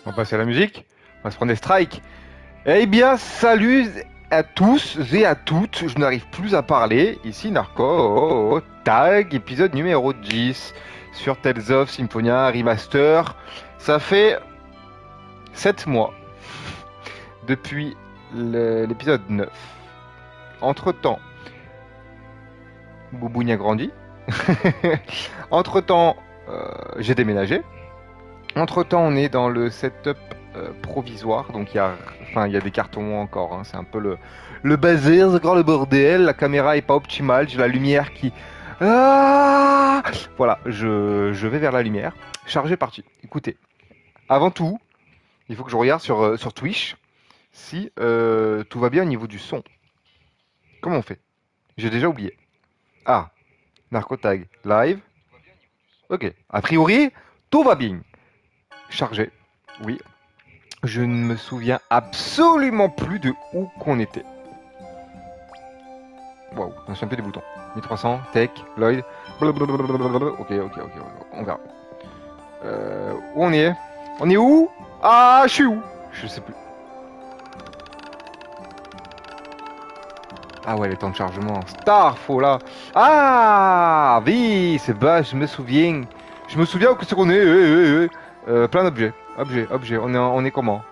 On va passer à la musique. On va se prendre des strikes. Eh bien, salut à tous et à toutes. Je n'arrive plus à parler. Ici Narco Tag, épisode numéro 10 sur Tales of Symphonia Remaster. Ça fait 7 mois depuis l'épisode 9. Entre-temps, Boubougne a grandi. Entre-temps, j'ai déménagé. Entre-temps, on est dans le setup provisoire, donc il y a des cartons encore, hein. C'est un peu le bazar, c'est encore le bordel, la caméra est pas optimale, j'ai la lumière qui... Ah, voilà, je vais vers la lumière. Chargé parti. Écoutez, avant tout, il faut que je regarde sur Twitch si tout va bien au niveau du son. Comment on fait? J'ai déjà oublié. Ah, Narcotag live. Ok, a priori, tout va bien. Chargé, oui. Je ne me souviens absolument plus de où qu'on était. Waouh, on se un peu des boutons. 1300, Tech, Lloyd. Ok, on verra. Où on est? On est où? Ah, je suis où? Je sais plus. Ah ouais, les temps de chargement. Starfall là. Ah, oui, c'est bas, je me souviens. Je me souviens que c'est qu'on est. Plein d'objets. Objet. On est comment?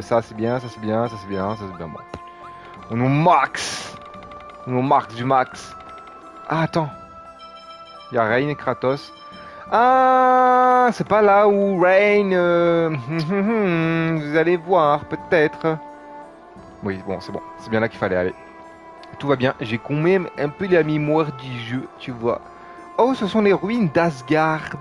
Ça c'est bien, ça c'est bien, ça c'est bien, ça c'est bien. Bon. On est au max. On est au max du max. Ah, attends. Il y a Rain et Kratos. Ah, c'est pas là où Rain... vous allez voir, peut-être. Oui, bon, c'est bon. C'est bien là qu'il fallait aller. Tout va bien. J'ai quand même un peu la mémoire du jeu, tu vois. Oh, ce sont les ruines d'Asgard.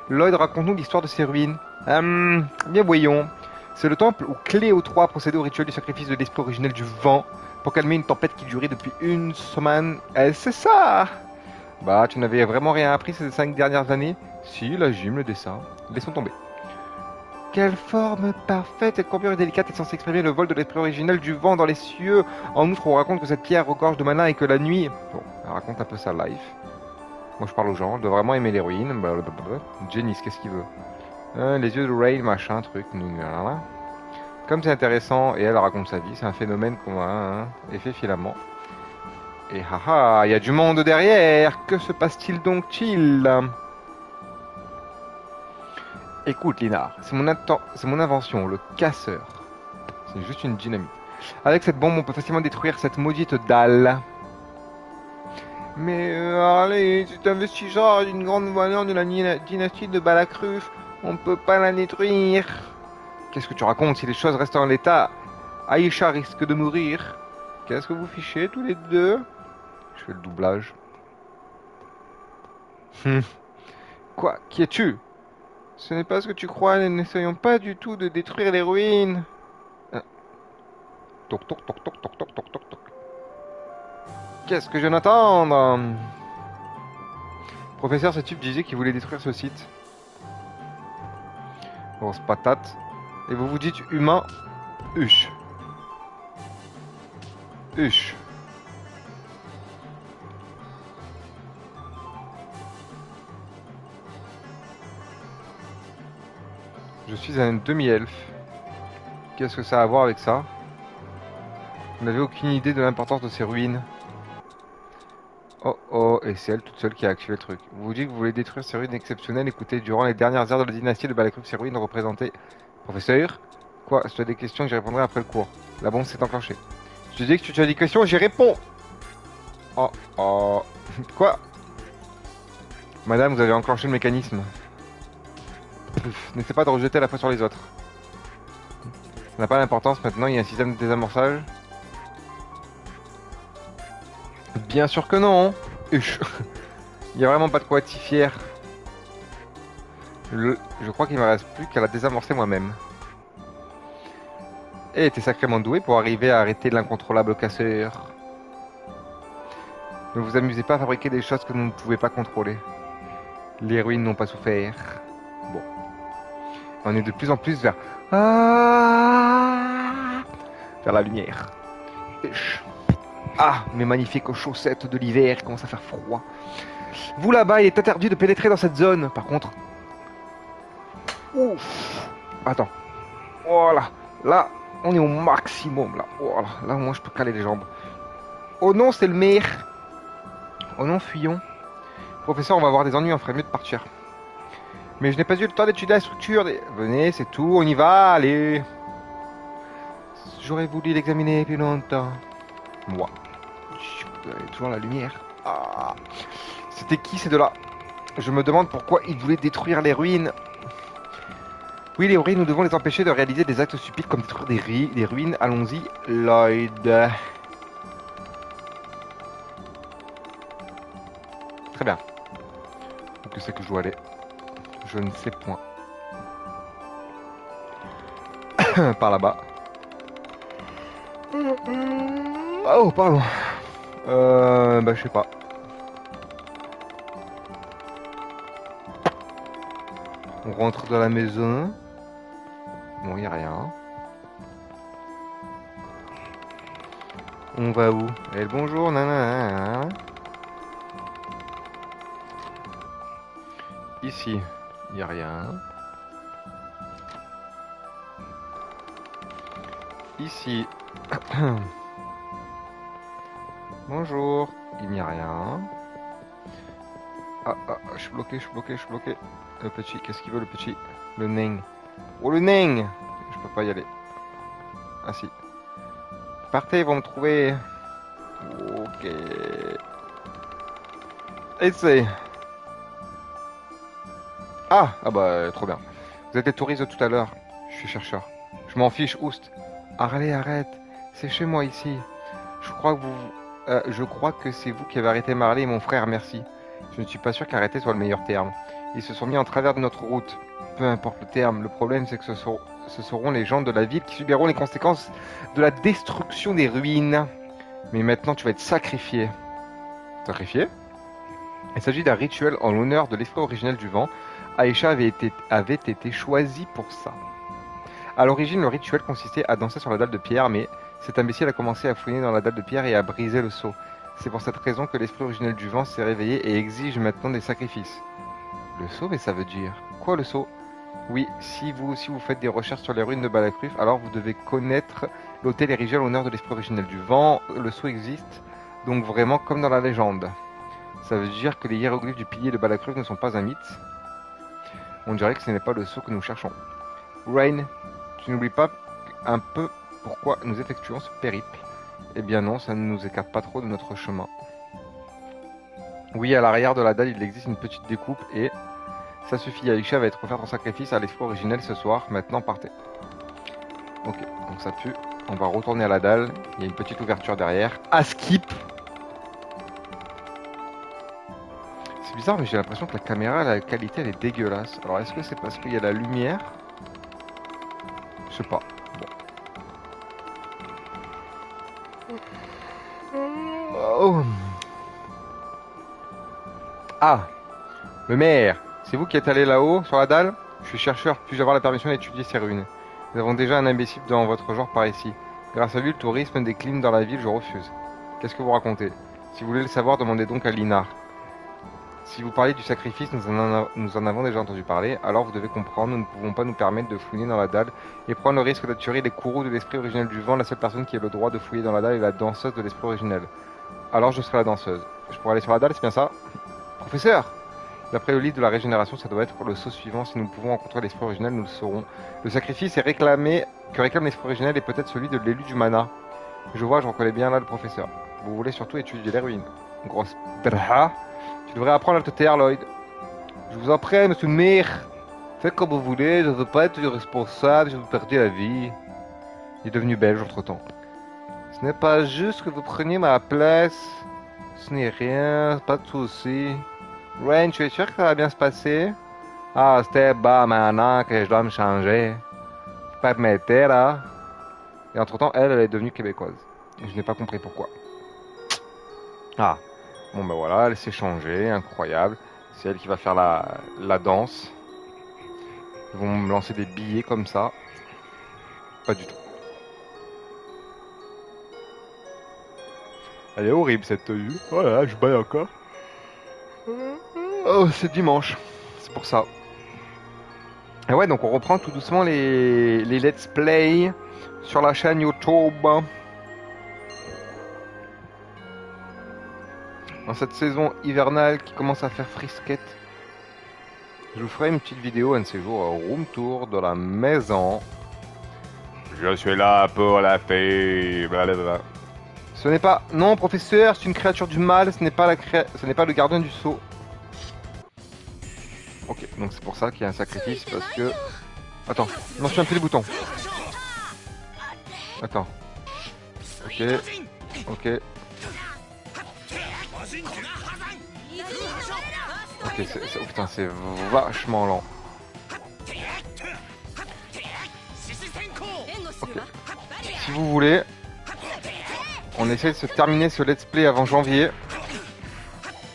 Lloyd, raconte-nous l'histoire de ces ruines. Bien voyons. C'est le temple où Cléo III procédait au rituel du sacrifice de l'esprit originel du vent pour calmer une tempête qui durait depuis une semaine. C'est ça! Bah, tu n'avais vraiment rien appris ces 5 dernières années? Si, la gym, le dessin. Laissons tomber. Quelle forme parfaite et courbure délicate est censée exprimer le vol de l'esprit originel du vent dans les cieux. En outre, on raconte que cette pierre regorge de mana et que la nuit... Bon, elle raconte un peu sa life. Moi, je parle aux gens, de vraiment aimer les ruines. Janice, qu'est-ce qu'il veut? Les yeux de Rain, machin, truc. Comme c'est intéressant, et elle raconte sa vie, c'est un phénomène commun, effet filament. Et haha, il y a du monde derrière. Que se passe-t-il donc-il? Écoute, Linard, c'est mon invention, le casseur. C'est juste une dynamite. Avec cette bombe, on peut facilement détruire cette maudite dalle. Mais allez, c'est un vestige d'une grande valeur de la dynastie de Balacruf. On peut pas la détruire. Qu'est-ce que tu racontes? Si les choses restent en l'état, Aïcha risque de mourir. Qu'est-ce que vous fichez tous les deux? Je fais le doublage. Quoi? Qui es-tu? Ce n'est pas ce que tu crois, nous n'essayons pas du tout de détruire les ruines. Toc toc toc toc toc toc toc toc toc. Qu'est-ce que je viens d'entendre? Professeur, ce type disait qu'il voulait détruire ce site. Grosse patate. Et vous vous dites humain? Huche. Huche. Je suis un demi-elfe. Qu'est-ce que ça a à voir avec ça? Vous n'avez aucune idée de l'importance de ces ruines. Oh, et c'est elle toute seule qui a activé le truc. Vous vous dites que vous voulez détruire ces ruines exceptionnelles. Écoutez, durant les dernières heures de la dynastie de Balacruf, ces ruines représentaient... Professeur? Quoi? Si tu as des questions, j'y répondrai après le cours. La bombe s'est enclenchée. Je dis que tu as des questions, j'y réponds. Oh. Quoi? Madame, vous avez enclenché le mécanisme. N'essaie pas de rejeter la faute sur les autres. Ça n'a pas d'importance maintenant, il y a un système de désamorçage. Bien sûr que non. Il n'y a vraiment pas de quoi être si fier. Je crois qu'il ne me reste plus qu'à la désamorcer moi-même. Et t'es sacrément doué pour arriver à arrêter l'incontrôlable casseur. Ne vous amusez pas à fabriquer des choses que vous ne pouvez pas contrôler. Les ruines n'ont pas souffert. Bon. On est de plus en plus vers... vers la lumière. Ah, mes magnifiques chaussettes de l'hiver, il commence à faire froid. Vous là-bas, il est interdit de pénétrer dans cette zone. Par contre... Ouf. Attends. Voilà. Là, on est au maximum, là. Voilà. Là, moi, je peux caler les jambes. Oh non, c'est le maire. Oh non, fuyons. Professeur, on va avoir des ennuis, on ferait mieux de partir. Mais je n'ai pas eu le temps d'étudier la structure. Venez, c'est tout, on y va, allez. J'aurais voulu l'examiner plus longtemps. Moi. Toujours la lumière. Ah. C'était qui ces deux-là? Je me demande pourquoi ils voulaient détruire les ruines. Oui, les ruines, nous devons les empêcher de réaliser des actes stupides comme détruire des ruines. Allons-y, Lloyd. Très bien. Où c'est que je dois aller? Je ne sais point. Par là-bas. Oh, pardon. Bah, je sais pas. On rentre dans la maison. Bon, y a rien. On va où? Eh, bonjour, nanana. Ici, y a rien. Ici. Bonjour, il n'y a rien. Ah, je suis bloqué, je suis bloqué, je suis bloqué. Le petit, qu'est-ce qu'il veut le petit? Le nain. Oh le nain! Je peux pas y aller. Ah si. Partez, ils vont me trouver. Ok. Essaye. Ah bah trop bien. Vous êtes des touristes de tout à l'heure. Je suis chercheur. Je m'en fiche, oust. Allez, arrête. C'est chez moi ici. Je crois que c'est vous qui avez arrêté Marley et mon frère, merci. Je ne suis pas sûr qu'arrêter soit le meilleur terme. Ils se sont mis en travers de notre route. Peu importe le terme, le problème c'est que ce seront les gens de la ville qui subiront les conséquences de la destruction des ruines. Mais maintenant tu vas être sacrifié. Sacrifié? Il s'agit d'un rituel en l'honneur de l'esprit originel du vent. Aïcha avait été choisie pour ça. À l'origine, le rituel consistait à danser sur la dalle de pierre, mais cet imbécile a commencé à fouiner dans la dalle de pierre et à briser le seau. C'est pour cette raison que l'esprit originel du vent s'est réveillé et exige maintenant des sacrifices. Le seau, mais ça veut dire... Quoi le seau? Oui, si vous faites des recherches sur les ruines de Balacruf, alors vous devez connaître l'hôtel érigé à l'honneur de l'esprit originel du vent. Le seau existe, donc vraiment comme dans la légende. Ça veut dire que les hiéroglyphes du pilier de Balacruf ne sont pas un mythe. On dirait que ce n'est pas le seau que nous cherchons. Rain, tu n'oublies pas un peu pourquoi nous effectuons ce périple? Eh bien non, ça ne nous écarte pas trop de notre chemin. Oui, à l'arrière de la dalle, il existe une petite découpe et... Ça suffit, Aïcha va être offerte en sacrifice à l'esprit originel ce soir. Maintenant, partez. Ok, donc ça pue. On va retourner à la dalle. Il y a une petite ouverture derrière. À skip. C'est bizarre, mais j'ai l'impression que la caméra, la qualité, elle est dégueulasse. Alors, est-ce que c'est parce qu'il y a la lumière? Je sais pas. Bon. Oh. Ah, le maire. C'est vous qui êtes allé là-haut, sur la dalle? Je suis chercheur, puis-je avoir la permission d'étudier ces ruines? Nous avons déjà un imbécile dans votre genre par ici. Grâce à lui, le tourisme décline dans la ville, je refuse. Qu'est-ce que vous racontez? Si vous voulez le savoir, demandez donc à Lina. Si vous parlez du sacrifice, nous en avons déjà entendu parler, alors vous devez comprendre, nous ne pouvons pas nous permettre de fouiner dans la dalle et prendre le risque d'attirer les courroux de l'esprit originel du vent. La seule personne qui a le droit de fouiller dans la dalle est la danseuse de l'esprit originel. Alors je serai la danseuse. Je pourrais aller sur la dalle, c'est bien ça? Professeur! D'après le livre de la régénération, ça doit être le saut suivant. Si nous pouvons rencontrer l'esprit originel, nous le saurons. Le sacrifice que réclame l'esprit originel est peut-être celui de l'élu du mana. Je vois, je reconnais bien là le professeur. Vous voulez surtout étudier les ruines. Grosse braha. Tu devrais apprendre à te taire, Lloyd. Je vous en prie, monsieur le maire. Faites comme vous voulez, je ne veux pas être responsable, je vous perdu la vie. Il est devenu belge entre-temps. Ce n'est pas juste que vous preniez ma place. Ce n'est rien, pas de soucis. Rain, tu es sûr que ça va bien se passer? Ah, c'était bas maintenant que je dois me changer. Permettez là. Et entre-temps, elle est devenue québécoise. Je n'ai pas compris pourquoi. Ah, bon ben voilà, elle s'est changée, incroyable. C'est elle qui va faire la danse. Ils vont me lancer des billets comme ça. Pas du tout. Elle est horrible cette tenue. Voilà, je baille encore. Oh, c'est dimanche. C'est pour ça. Et ouais, donc on reprend tout doucement les let's play sur la chaîne YouTube. Dans cette saison hivernale qui commence à faire frisquette, je vous ferai une petite vidéo un de ces jours, room tour de la maison. Je suis là pour la fée, blablabla. Ce n'est pas... Non, professeur, c'est une créature du mal, ce n'est pas le gardien du sceau. Ok, donc c'est pour ça qu'il y a un sacrifice, parce que... Attends, non, je suis un peu les boutons. Attends. Ok, ok. Ok, oh putain, c'est vachement lent. Ok. Si vous voulez, on essaie de se terminer ce let's play avant janvier.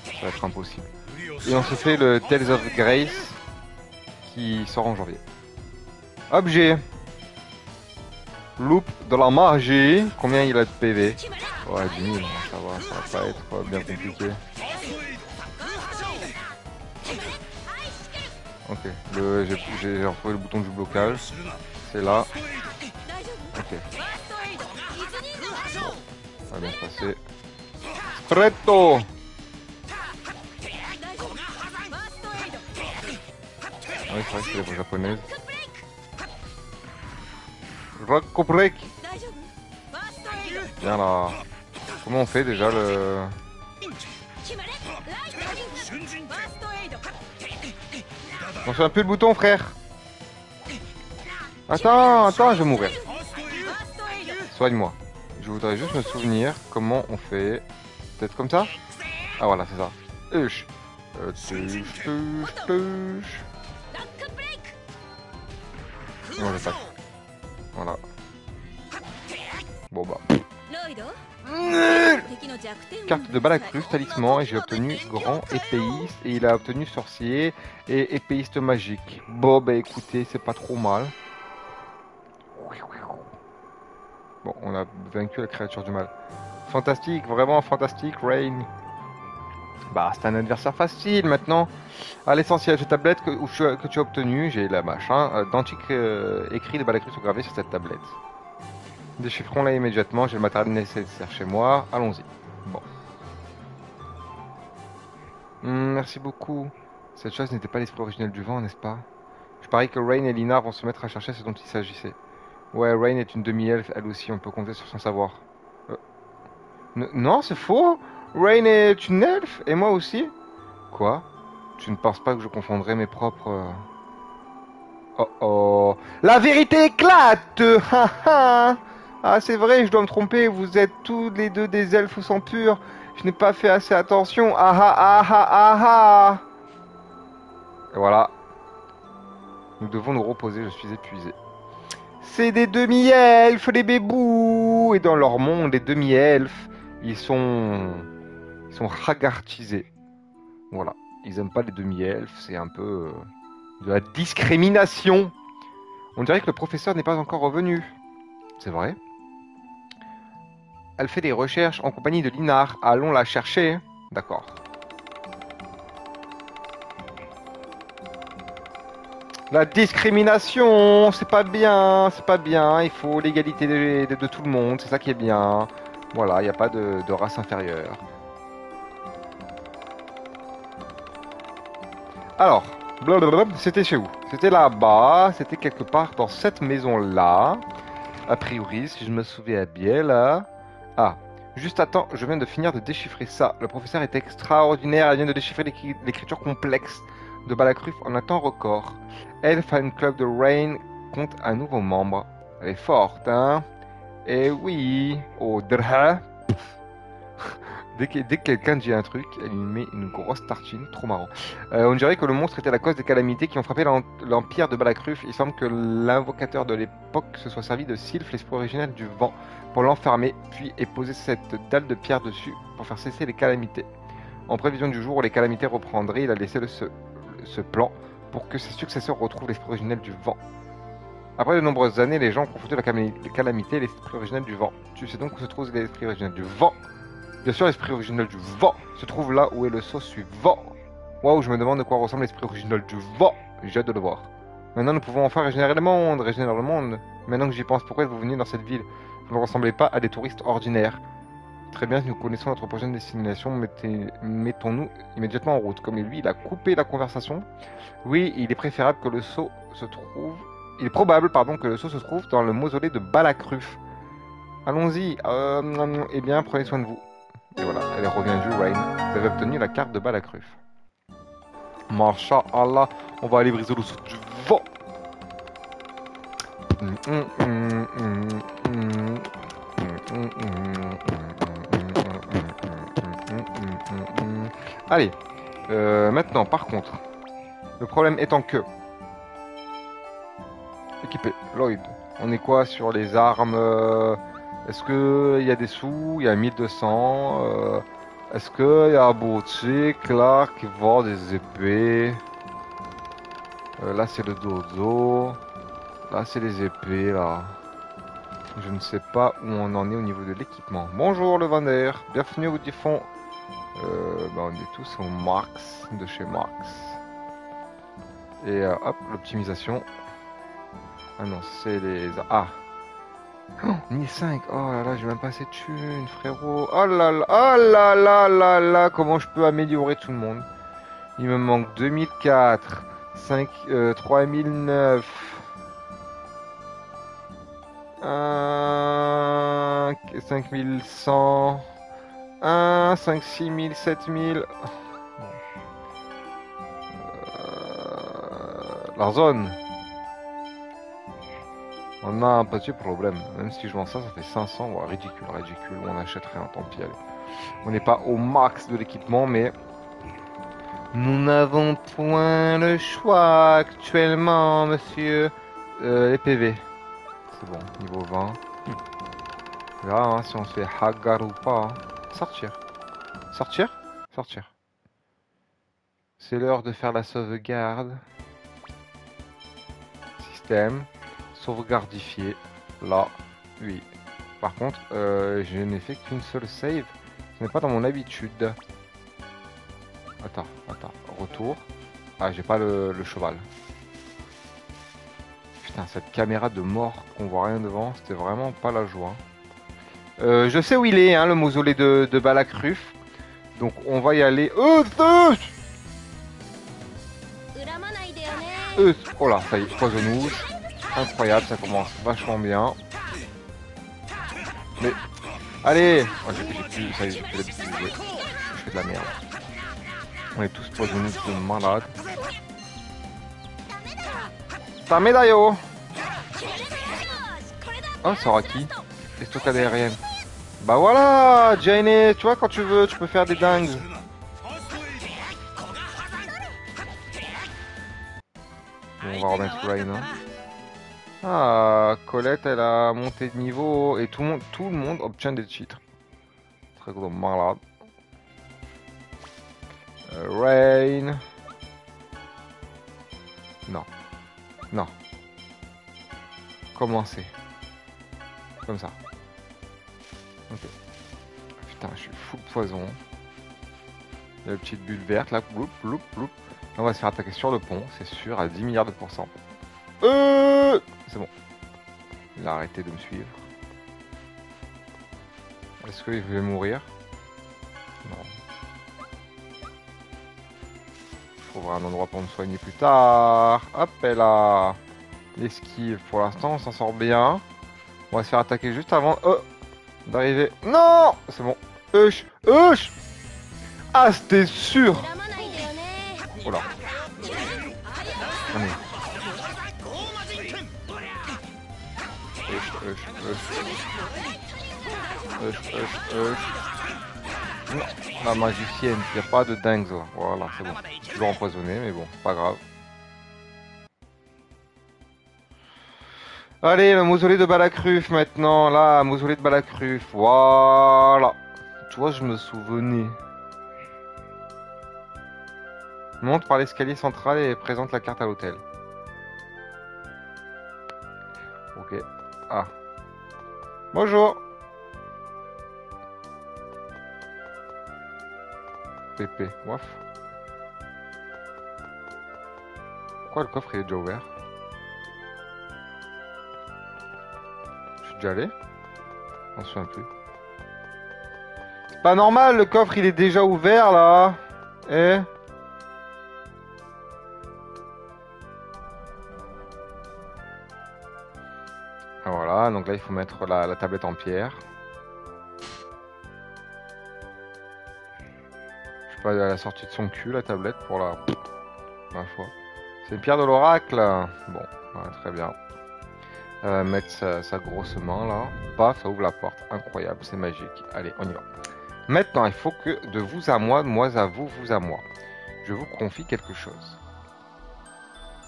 Ça va être impossible. Et on se fait le Tales of Grace qui sort en janvier. Objet. Loop de la magie. Combien il a de PV? Ouais, 10 000, ça va pas être bien compliqué. Ok, j'ai retrouvé le bouton du blocage. C'est là. Ok. Bon, ça va bien se passer. Stretto. Ah oui, c'est vrai que c'est les voix japonaises. Rock-break. Bien là. Comment on fait déjà le... On fait un peu le bouton, frère. Attends, je vais mourir. Soigne-moi. Je voudrais juste me souvenir comment on fait. Peut-être comme ça? Ah voilà, c'est ça. Tuche. Et on l'attaque. Voilà. Bon bah. Carte de Balacruf, talisman, et j'ai obtenu grand épéiste, et il a obtenu sorcier et épéiste magique. Bon bah écoutez, c'est pas trop mal. Bon, on a vaincu la créature du mal. Fantastique, vraiment fantastique, Rain. Bah, c'est un adversaire facile maintenant. À l'essentiel, cette tablette que tu as obtenue, j'ai la machin, d'antiques écrits de Balacruf sont gravés sur cette tablette. Déchiffrons-la immédiatement, j'ai le matériel nécessaire chez moi. Allons-y. Bon. Merci beaucoup. Cette chose n'était pas l'esprit originel du vent, n'est-ce pas? Je parie que Rain et Lina vont se mettre à chercher ce dont il s'agissait. Ouais, Rain est une demi-elfe, elle aussi, on peut compter sur son savoir. Non, c'est faux. Rain est une elfe, et moi aussi. Quoi? Tu ne penses pas que je confondrais mes propres... Oh oh. La vérité éclate. Ah, c'est vrai, je dois me tromper, vous êtes tous les deux des elfes au sang pur. Je n'ai pas fait assez attention. Ah ah ah ah ah ah. Et voilà. Nous devons nous reposer, je suis épuisé. C'est des demi-elfes, les bébous. Et dans leur monde, les demi-elfes, ils sont ragartisés. Voilà. Ils aiment pas les demi-elfes, c'est un peu de la discrimination. On dirait que le professeur n'est pas encore revenu. C'est vrai. Elle fait des recherches en compagnie de Linar. Allons la chercher. D'accord. La discrimination, c'est pas bien, c'est pas bien. Il faut l'égalité de tout le monde, c'est ça qui est bien. Voilà, il n'y a pas de race inférieure. Alors, c'était chez où? C'était là-bas, c'était quelque part dans cette maison-là. A priori, si je me souviens bien, là... Ah, juste attends, je viens de finir de déchiffrer ça. Le professeur est extraordinaire, elle vient de déchiffrer l'écriture complexe de Balacruf en un temps record. Elle, fan club de Rain, compte un nouveau membre. Elle est forte, hein? Eh oui, oh drha. Dès que quelqu'un dit un truc, elle lui met une grosse tartine, trop marrant. On dirait que le monstre était la cause des calamités qui ont frappé l'empire de Balacruf. Il semble que l'invocateur de l'époque se soit servi de Sylph, l'esprit originel du vent, pour l'enfermer, puis ait posé cette dalle de pierre dessus pour faire cesser les calamités. En prévision du jour où les calamités reprendraient, il a laissé ce plan pour que ses successeurs retrouvent l'esprit originel du vent. Après de nombreuses années, les gens ont confondu la calamité et l'esprit originel du vent. Tu sais donc où se trouve l'esprit originel du vent? Bien sûr, l'esprit original du vent se trouve là où est le sceau suivant. Waouh, je me demande de quoi ressemble l'esprit original du vent. J'ai hâte de le voir. Maintenant, nous pouvons enfin régénérer le monde. Régénérer le monde. Maintenant que j'y pense, pourquoi êtes-vous venu dans cette ville? Vous ne ressemblez pas à des touristes ordinaires. Très bien, si nous connaissons notre prochaine destination, mettons-nous immédiatement en route. Comme lui, il a coupé la conversation. Oui, il est préférable que le sceau se trouve... Il est probable, pardon, que le sceau se trouve dans le mausolée de Balacruf. Allons-y. Eh bien, prenez soin de vous. Et voilà, elle revient du Rain. Vous avez obtenu la carte de Balacruf. Masha'Allah, on va aller briser le sceau du vent. Allez, maintenant, par contre, le problème étant que... Équipé, Lloyd. On est quoi sur les armes? Est-ce qu'il y a des sous? Il y a 1200. Est-ce qu'il y a Boutique là qui vend des épées? Là c'est le dozo. Là c'est les épées là. Je ne sais pas où on en est au niveau de l'équipement. Bonjour le vendeur. Bienvenue au Diffon. On est tous au Marx de chez Marx. Et hop, l'optimisation. Ah non, c'est les... Ah! Oh, 1005. Oh là là, j'ai même pas assez de thunes, frérot. Oh là là, oh là là là là, comment je peux améliorer tout le monde? Il me manque 2004, 3009, 5100, 5 6000, 7000. La zone. On a un petit problème. Même si je vends ça, ça fait 500. Ouais, ridicule, ridicule. On achète rien, tant pis, allez. On n'est pas au max de l'équipement, mais... Nous n'avons point le choix actuellement, monsieur. Les PV. C'est bon, niveau 20. Là, hein, si on se fait hagar ou pas. Hein. Sortir. Sortir? Sortir. C'est l'heure de faire la sauvegarde. Système. Sauvegardifié. Là, oui. Par contre, je n'ai fait qu'une seule save. Ce n'est pas dans mon habitude. Attends. Retour. Ah, j'ai pas le cheval. Putain, cette caméra de mort qu'on voit rien devant, c'était vraiment pas la joie. Je sais où il est, hein, le mausolée de Balacruf. Donc on va y aller. Oh là, ça y est, poisonous. Incroyable, ça commence vachement bien. Mais allez, oh, j'ai plus, ça y est, j'ai plus l'habitude de jouer. Je fais de la merde. On est tous poisonnés de malade. Tamedayo. Oh, ça aura qui? Estocade aérienne. Bah voilà, Jane, tu vois, quand tu veux, tu peux faire des dingues. Bon, on va remettre Rain. Hein. Ah, Colette, elle a monté de niveau et tout le monde obtient des titres. Très gros malade. Rain. Non. Non. Commencer. Comme ça. Ok. Putain, je suis full poison. Il y a la petite bulle verte là. Bloup, bloup, bloup. On va se faire attaquer sur le pont, c'est sûr, à 10 milliards de pourcents. C'est bon. Il a arrêté de me suivre. Est-ce qu'il veut mourir? Non. Il faudra un endroit pour me soigner plus tard. Hop et là. L'esquive, pour l'instant, on s'en sort bien. On va se faire attaquer juste avant d'arriver. Non! C'est bon. Ah, c'était sûr! Oh là. Non, la magicienne, il n'y a pas de dingue là. Voilà, c'est bon. Toujours empoisonné, mais bon, pas grave. Allez, le mausolée de Balacruf maintenant. Là, mausolée de Balacruf. Voilà. Tu vois, je me souvenais. Monte par l'escalier central et présente la carte à l'hôtel. Ok. Ah. Bonjour. PP. Waf. Pourquoi le coffre il est déjà ouvert? Je suis déjà allé? Je m'en souviens plus. C'est pas normal, le coffre il est déjà ouvert là. Eh? Voilà, donc là il faut mettre la tablette en pierre. Je sais pas, elle a sorti de son cul la tablette pour la... ma foi. C'est une pierre de l'oracle. Bon, ouais, très bien. Elle va mettre sa grosse main là. Paf, ça ouvre la porte. Incroyable, c'est magique. Allez, on y va. Maintenant, il faut que de vous à moi, de moi à vous, vous à moi, je vous confie quelque chose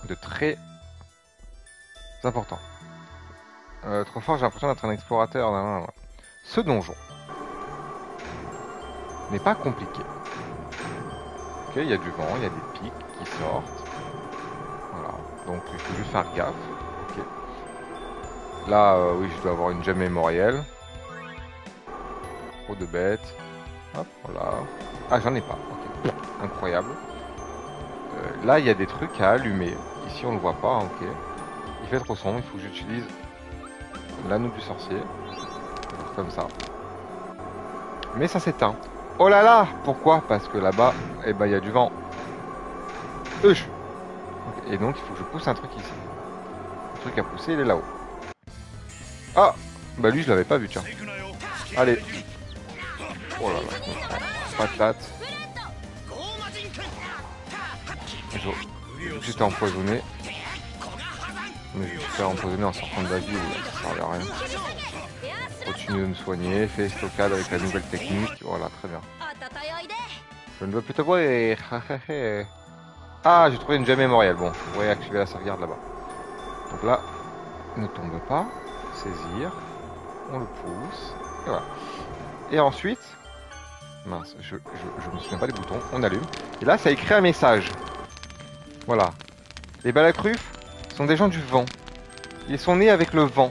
de très important. Trop fort, j'ai l'impression d'être un explorateur. Non. Ce donjon n'est pas compliqué. Ok, il y a du vent, il y a des pics qui sortent. Voilà, donc il faut juste faire gaffe. Ok. Là, oui, je dois avoir une gemme mémorielle. Trop de bêtes. Hop, voilà. Ah, j'en ai pas. Ok, incroyable. Là, il y a des trucs à allumer. Ici, on le voit pas. Ok. Il fait trop sombre. Il faut que j'utilise l'anneau du sorcier. Comme ça. Mais ça s'éteint. Oh là là! Pourquoi? Parce que là-bas, eh ben, il y a du vent. Et donc, il faut que je pousse un truc ici. Le truc à pousser, il est là-haut. Ah! Bah lui, je l'avais pas vu, tiens. Allez. Oh là là. Patate. J'étais empoisonné. Mais je suis empoisonné en sortant de la ville, ça servait à rien. Continue de me soigner, fais stockade avec la nouvelle technique. Voilà, très bien. Je ne veux plus te voir. Ah, j'ai trouvé une gemme mémorielle. Bon, je pourrais activer la sauvegarde là-bas. Donc là, ne tombe pas. Saisir. On le pousse. Et voilà. Et ensuite... Mince, je me souviens pas des boutons. On allume. Et là, ça écrit un message. Voilà. Les Balacrufes sont des gens du vent. Ils sont nés avec le vent,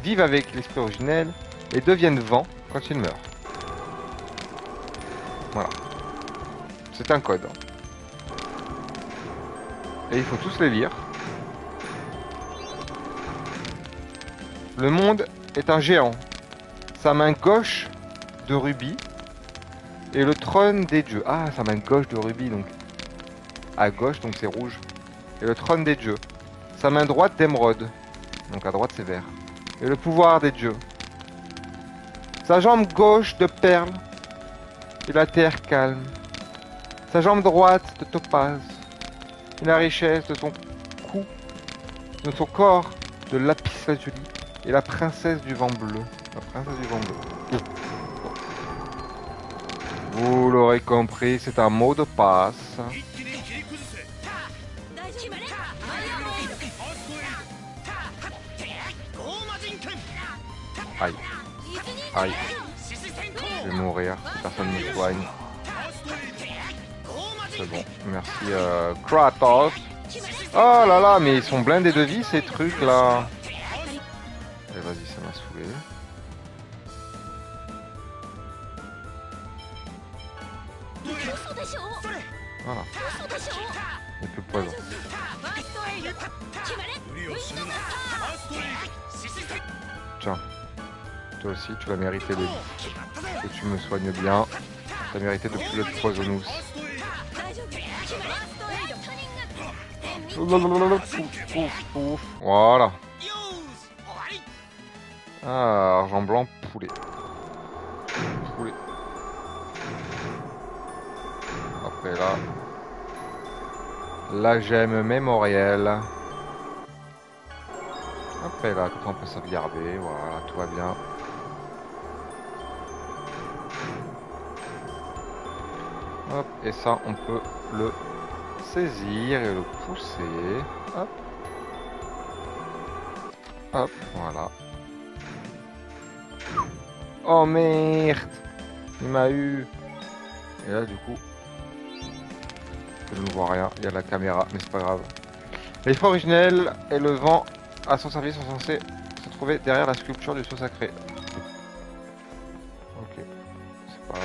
vivent avec l'esprit originel et deviennent vent quand ils meurent. Voilà. C'est un code. Et il faut tous les lire. Le monde est un géant. Sa main gauche de rubis et le trône des dieux. Ah, sa main gauche de rubis, donc à gauche, donc c'est rouge. Et le trône des dieux. Sa main droite d'émeraude. Donc à droite c'est vert. Et le pouvoir des dieux. Sa jambe gauche de perle. Et la terre calme. Sa jambe droite de topaze. Et la richesse de son cou. De son corps de lapis lazuli. Et la princesse du vent bleu. La princesse du vent bleu. Vous l'aurez compris, c'est un mot de passe. Aïe. Aïe. Je vais mourir si personne ne me soigne. C'est bon. Merci Kratos. Oh là là, mais ils sont blindés de vie ces trucs là. Allez, vas-y, ça m'a saoulé. Voilà. Il n'y a plus de poison. Tiens. Toi aussi, tu vas mériter que tu me soignes bien. Tu as mérité de plus être poisonous. Voilà. Ah, argent blanc, poulet. Poulet. Après là, la gemme mémorielle. Après là, tout on peut sauvegarder. Voilà, tout va bien. Hop, et ça, on peut le saisir et le pousser. Hop. Hop, voilà. Oh merde! Il m'a eu. Et là, du coup, je ne vois rien. Il y a la caméra, mais c'est pas grave. L'esprit originel et le vent à son service sont censés se trouver derrière la sculpture du sceau sacré. Ok. C'est pas...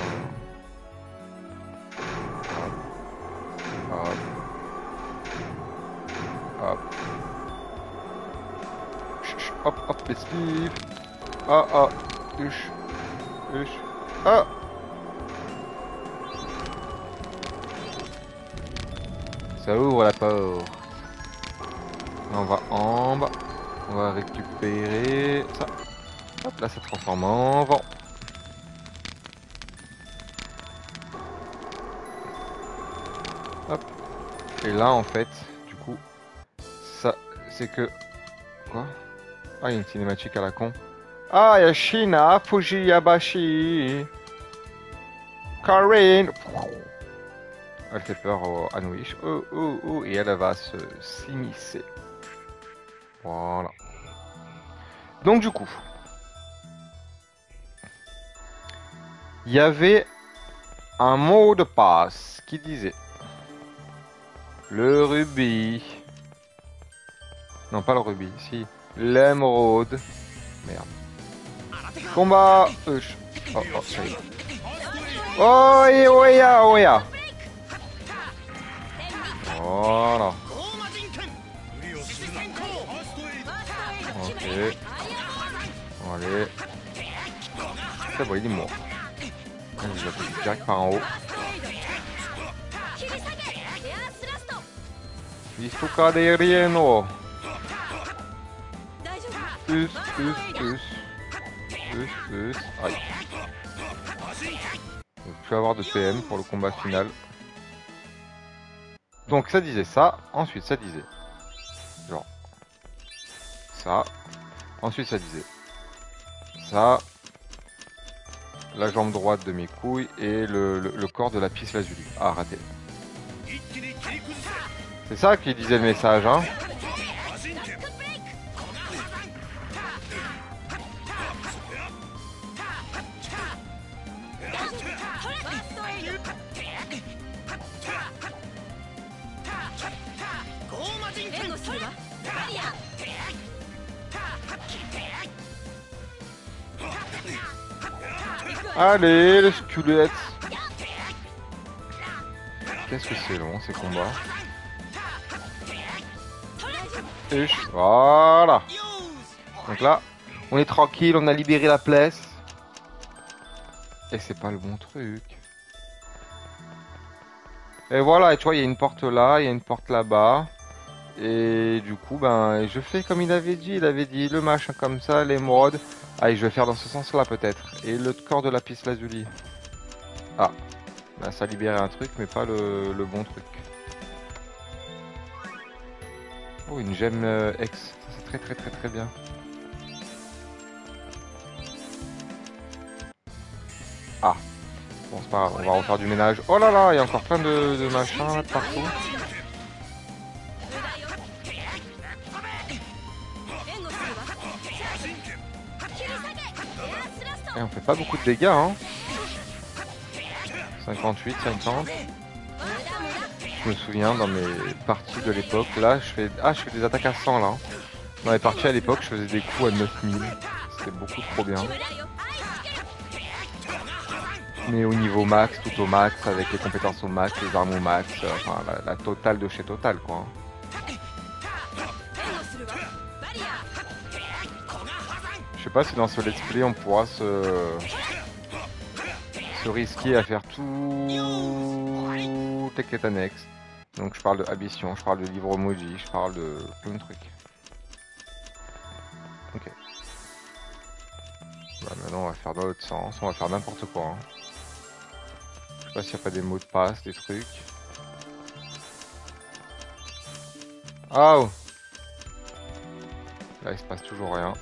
Hop. Hop, hop, esquive. Ah, ah. Huche. Huche. Ah. Ça ouvre la porte. On va en bas. On va récupérer ça. Hop, là ça transforme en vent. Hop. Et là en fait, du coup, ça c'est que... Quoi? Ah, il y a une cinématique à la con. Ah, il y a Shina, Fujiyabashi. Karin. Elle fait peur à Noïch. Oh, oh, oh. Et elle va se s'immiscer. Voilà. Donc du coup, il y avait un mot de passe qui disait le rubis. Non, pas le rubis, si. L'émeraude. Merde. Combat. Oh, oh, ça y est. Oh, et oh, ya, oh, ya. Voilà. Ok. Allez. C'est bon, il est mort. Je l'appuie direct par en haut. Isuka de Rieno. Plus. Aïe. On ne peut plus avoir de PM pour le combat final. Donc ça disait ça, ensuite ça disait genre ça, ensuite ça disait ça, la jambe droite de mes couilles et le corps de la pisse lazuli. Ah, raté. C'est ça qui disait le message, hein. Allez, le squelette. Qu'est-ce que c'est long ces combats. Voilà. Donc là, on est tranquille, on a libéré la place. Et c'est pas le bon truc. Et voilà, et tu vois, il y a une porte là, il y a une porte là-bas. Et du coup, ben, je fais comme il avait dit le machin comme ça, l'émeraude. Allez, je vais faire dans ce sens-là peut-être. Et le corps de la piste lazuli. Ah, ben, ça libérait un truc, mais pas le bon truc. Oh, une gemme X, c'est très bien. Ah, bon c'est pas grave, on va refaire du ménage. Oh là là, il y a encore plein de machins là, partout. Et on fait pas beaucoup de dégâts, hein. 58, 50. Je me souviens dans mes parties de l'époque, là je fais des attaques à 100 là. Dans les parties à l'époque, je faisais des coups à 9000. C'était beaucoup trop bien. Mais au niveau max, tout au max, avec les compétences au max, les armes au max, enfin la totale de chez Total quoi. Je sais pas si dans ce let's play on pourra se risquer à faire tout les quêtes annexes. Donc je parle de Abyssion, je parle de livre maudit, je parle de plein de trucs. Ok. Bah, maintenant on va faire dans l'autre sens, on va faire n'importe quoi. Hein. Je sais pas s'il n'y a pas des mots de passe, des trucs. Oh! Là il se passe toujours rien.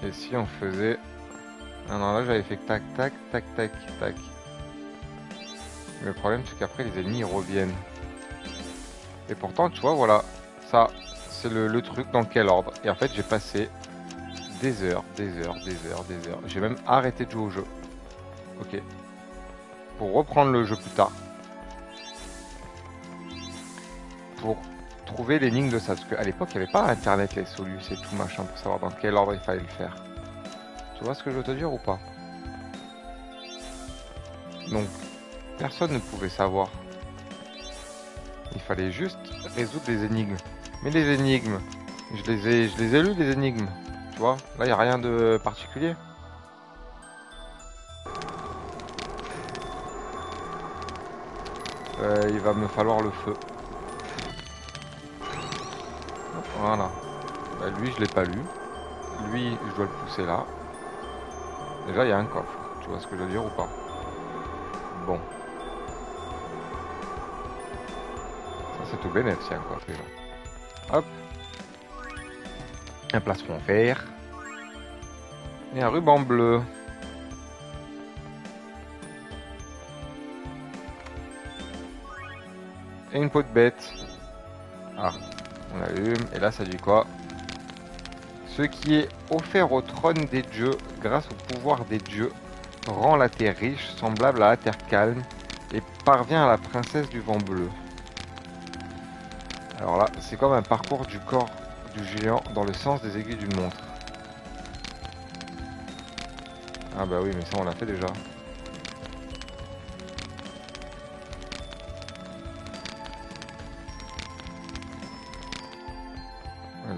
Et si on faisait... Ah non, là j'avais fait tac tac tac tac tac. Mais le problème c'est qu'après les ennemis ils reviennent. Et pourtant tu vois voilà, ça c'est le truc dans quel ordre. Et en fait j'ai passé des heures. J'ai même arrêté de jouer au jeu. Ok. Pour reprendre le jeu plus tard. Pour trouver l'énigme de ça. Parce qu'à l'époque il n'y avait pas internet, les solus et tout machin pour savoir dans quel ordre il fallait le faire. Tu vois ce que je veux te dire ou pas? Donc, personne ne pouvait savoir. Il fallait juste résoudre les énigmes. Mais les énigmes, je les ai lues, les énigmes. Tu vois, là, il n'y a rien de particulier. Il va me falloir le feu. Voilà. Bah, lui, je l'ai pas lu. Lui, je dois le pousser là. Déjà, il y a un coffre. Tu vois ce que je veux dire ou pas? Bon. Ça, c'est tout bénef, c'est un coffre déjà. Hop. Un plastron vert. Et un ruban bleu. Et une peau de bête. Ah, on allume. Et là, ça dit quoi? Ce qui est offert au trône des dieux grâce au pouvoir des dieux rend la terre riche, semblable à la terre calme, et parvient à la princesse du vent bleu. Alors là, c'est comme un parcours du corps du géant dans le sens des aiguilles d'une montre. Ah bah oui, mais ça on l'a fait déjà.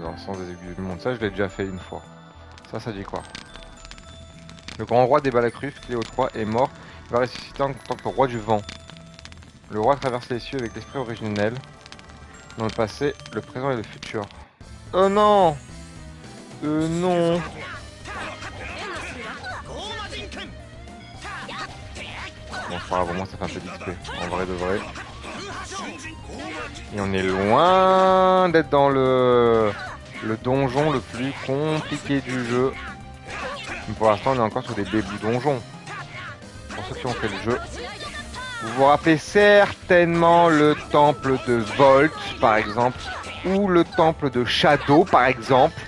Dans le sens des aiguilles d'une montre, ça je l'ai déjà fait une fois. Ça dit quoi? Le grand roi des Balacrus, Cléo III, est mort. Il va ressusciter en tant que roi du vent. Le roi traverse les cieux avec l'esprit originel. Dans le passé, le présent et le futur. Oh non! Non! Bon, c'est pas grave, au moins ça fait un peu d'XP. En vrai de vrai. Et on est loin d'être dans le donjon le plus compliqué du jeu. Mais pour l'instant, on est encore sur des débuts donjons. Pour ceux qui ont fait le jeu. Vous vous rappelez certainement le temple de Volt, par exemple, ou le temple de Shadow, par exemple,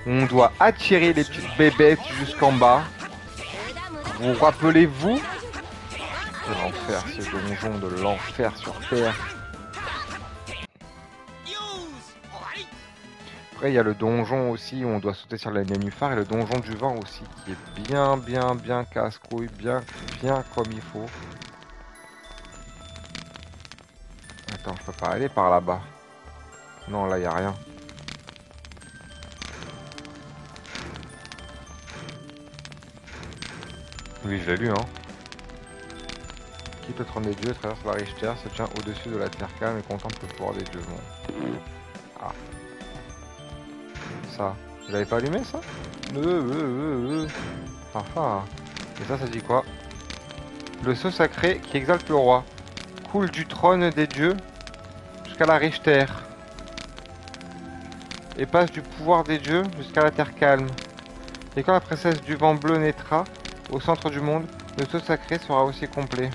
où on doit attirer les petites bébêtes jusqu'en bas. Vous rappelez-vous de l'enfer, ce donjon de l'enfer sur Terre. Après, il y a le donjon aussi où on doit sauter sur la nénuphar et le donjon du vent aussi, qui est bien casse-couille, bien comme il faut. Attends, je peux pas aller par là-bas. Non, là, il n'y a rien. Oui, je l'ai lu, hein. Quitte le trône des dieux, traverse la riche terre, se tient au-dessus de la terre calme et contemple le pouvoir des dieux. Bon. Ah. Ça. Vous l'avez pas allumé, ça? Ah ah. Et ça dit quoi? Le sceau sacré qui exalte le roi. Coule du trône des dieux jusqu'à la riche terre. Et passe du pouvoir des dieux jusqu'à la terre calme. Et quand la princesse du vent bleu naîtra, au centre du monde, le sceau sacré sera aussi complet.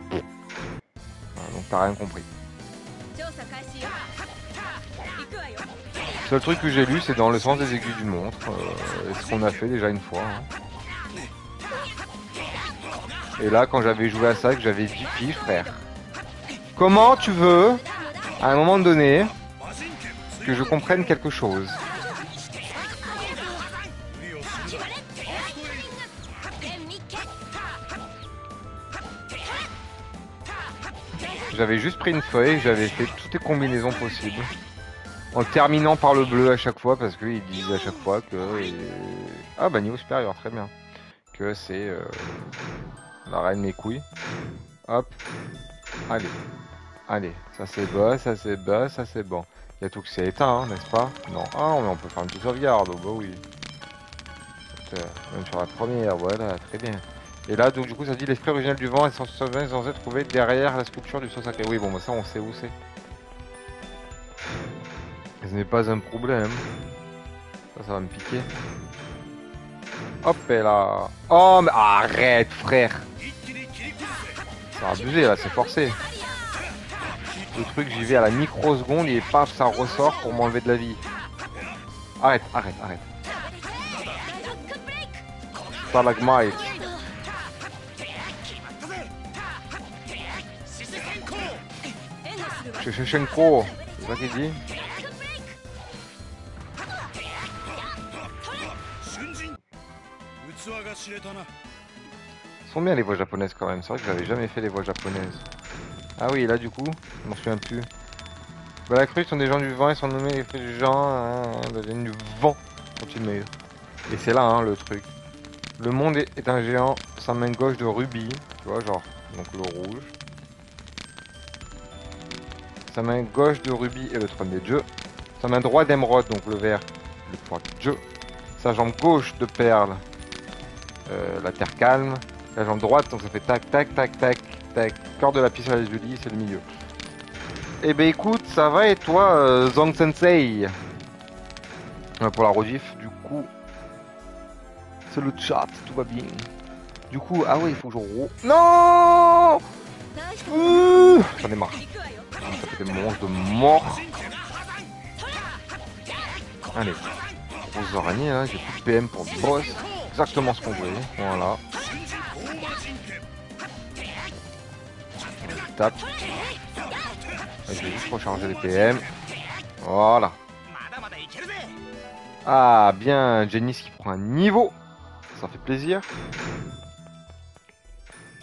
Voilà, donc t'as rien compris. Le seul truc que j'ai lu, c'est dans le sens des aiguilles d'une montre. Ce qu'on a fait déjà une fois. Hein. Et là, quand j'avais joué à ça, que j'avais 10 piges, frère. Comment tu veux, à un moment donné, que je comprenne quelque chose? J'avais juste pris une feuille, j'avais fait toutes les combinaisons possibles. En terminant par le bleu à chaque fois, parce qu'ils disent à chaque fois que... Ah bah niveau supérieur, très bien. Que c'est la reine mes couilles. Hop. Allez. Allez. Ça c'est bas, ça c'est bas, ça c'est bon. Il y a tout que c'est éteint, hein, n'est-ce pas? Non. Ah, mais on peut faire une petite sauvegarde, oh, bah oui. Même sur la première, voilà, très bien. Et là, donc du coup, ça dit l'esprit originel du vent est censé trouver derrière la sculpture du sceau sacré. Oui, bon, bah ça, on sait où c'est. Ce n'est pas un problème. Ça va me piquer. Hop, et là. Oh, mais arrête, frère. C'est abusé, là, c'est forcé. Le truc, j'y vais à la microseconde et paf, ça ressort pour m'enlever de la vie. Arrête. Stalagmite. Shevchenko, c'est ça qu'il dit? Sont bien les voix japonaises quand même. C'est vrai que j'avais jamais fait les voix japonaises. Ah oui, là du coup, je m'en souviens plus. Bah, la crue sont des gens du vent, ils sont nommés les gens ils viennent du vent quand ils meurent. Et c'est là le truc. Le monde est un géant, sa main gauche de rubis, tu vois, genre, donc le rouge. Sa main gauche de rubis est le trône des dieux. Sa main droite d'émeraude, donc le vert, le pouvoir des dieux. Sa jambe gauche de perle, la terre calme. La jambe droite, donc ça fait tac, tac, tac, tac, tac. Corps de la piste à la Julie, c'est le milieu. Eh ben écoute, ça va et toi, Zhang Sensei pour la rediff, du coup, c'est le chat, tout va bien. Du coup, ah ouais, il faut que je... Non j'en ai marre. Ça fait des monstres de mort. Allez, grosses araignées là, j'ai plus de PM pour le boss. Exactement ce qu'on voulait, voilà. On tape. Je vais juste recharger les PM. Voilà. Ah, bien, Janice qui prend un niveau. Ça fait plaisir.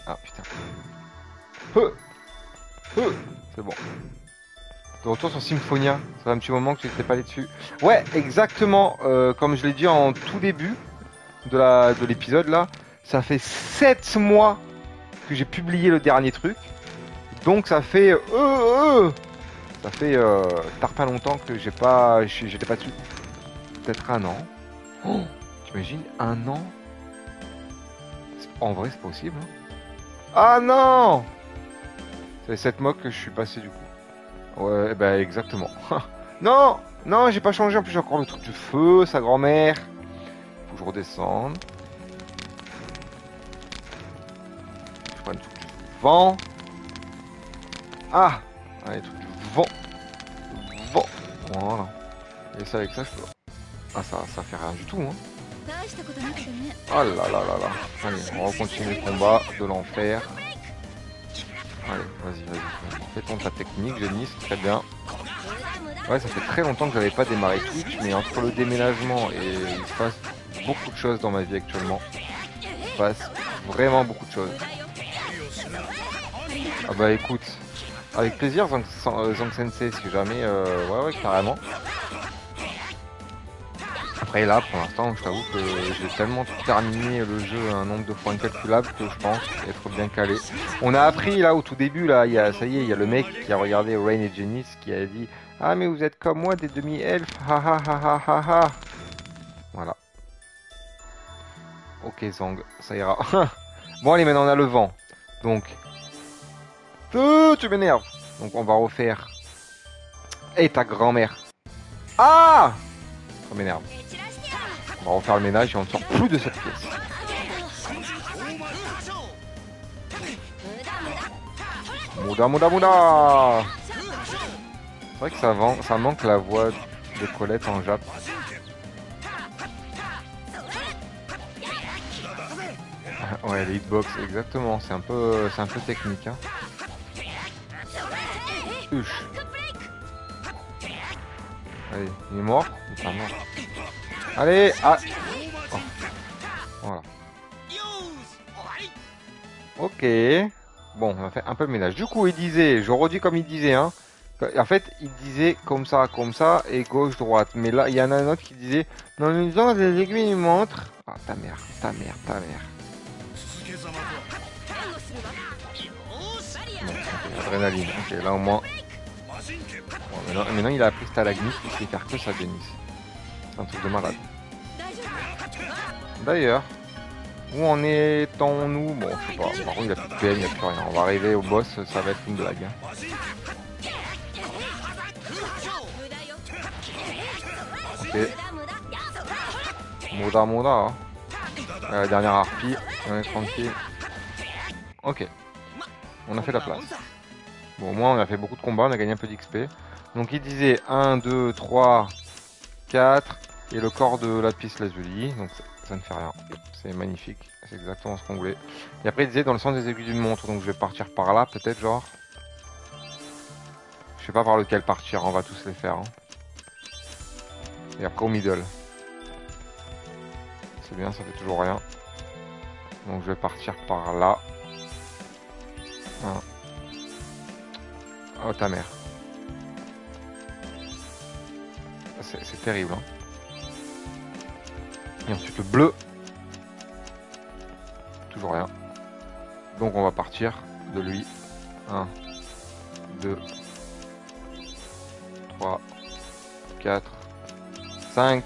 Ah, putain. C'est bon. De retour sur Symphonia. Ça fait un petit moment que tu n'étais pas allé dessus. Ouais, exactement. Comme je l'ai dit en tout début de l'épisode là. Ça fait 7 mois que j'ai publié le dernier truc. Donc ça fait... ça fait pas longtemps que j'étais pas dessus. Peut-être un an. Oh, t'imagines, un an? En vrai, c'est possible. Hein. Ah non! Ça fait 7 mois que je suis passé du coup. Ouais, bah exactement. Non! Non, j'ai pas changé. En plus, j'ai encore le truc du feu, sa grand-mère. Faut que je redescende. Je prends le truc du vent. Ah! Ah, les trucs du vent. Le vent. Voilà. Et ça, avec ça, je peux... Ah, ça fait rien du tout, hein. Oh là là là là. Allez, on va continuer le combat de l'enfer. Allez, vas-y. Fais ta technique, Janice, très bien. Ouais, ça fait très longtemps que j'avais pas démarré Twitch, mais entre le déménagement et il se passe beaucoup de choses dans ma vie actuellement. Il se passe vraiment beaucoup de choses. Ah bah écoute, avec plaisir Zhang Sensei, si jamais, ouais, carrément. Après là, pour l'instant, je t'avoue que j'ai tellement terminé le jeu un nombre de fois incalculable que je pense être bien calé. On a appris là au tout début, là, ça y est, il y a le mec qui a regardé Rain et Janice qui a dit « Ah mais vous êtes comme moi, des demi-elfes, ha ha ha ha ha ha !» Voilà. Ok Zang, ça ira. Bon allez, maintenant on a le vent. Donc... tu m'énerves. Donc on va refaire... Et ta grand-mère. Ah! Ça m'énerve. On va refaire le ménage et on ne sort plus de cette pièce. Mouda. C'est vrai que ça manque la voix de Colette en Jap. Ouais, les hitbox, exactement. C'est un peu technique. Hein. Huche. Allez, il est mort? Il est pas mort. Allez, ah. Oh. Voilà. Ok. Bon, on a fait un peu le ménage. Du coup, il disait, je redis comme il disait, hein. En fait, il disait comme ça, et gauche-droite. Mais là, il y en a un autre qui disait, dans une zone des aiguilles montrent. Ah, ta mère. Bon, okay, adrénaline. Ok, là au moins. Bon, maintenant, il a appris stalagmite, il sait faire que ça, Denis. C'est un truc de malade. D'ailleurs, où en est-on-nous? Bon, je sais pas. Par contre, il a plus de PM, il n'y a plus rien. On va arriver au boss, ça va être une blague. Hein. Ok. Moda. Hein. La dernière harpie. On est tranquille. Ok. On a fait la place. Bon, au moins, on a fait beaucoup de combats, on a gagné un peu d'XP. Donc, il disait 1, 2, 3, 4. Et le corps de Lapis Lazuli. Donc, ça ne fait rien. C'est magnifique. C'est exactement ce qu'on voulait. Et après, il disait dans le sens des aiguilles d'une montre. Donc, je vais partir par là, peut-être, genre. Je sais pas par lequel partir. On va tous les faire. Hein. Et après, au middle. C'est bien, ça fait toujours rien. Donc je vais partir par là. Hein. Oh ta mère. C'est terrible. Hein. Et ensuite le bleu. Toujours rien. Donc on va partir de lui. 1, 2, 3, 4, 5.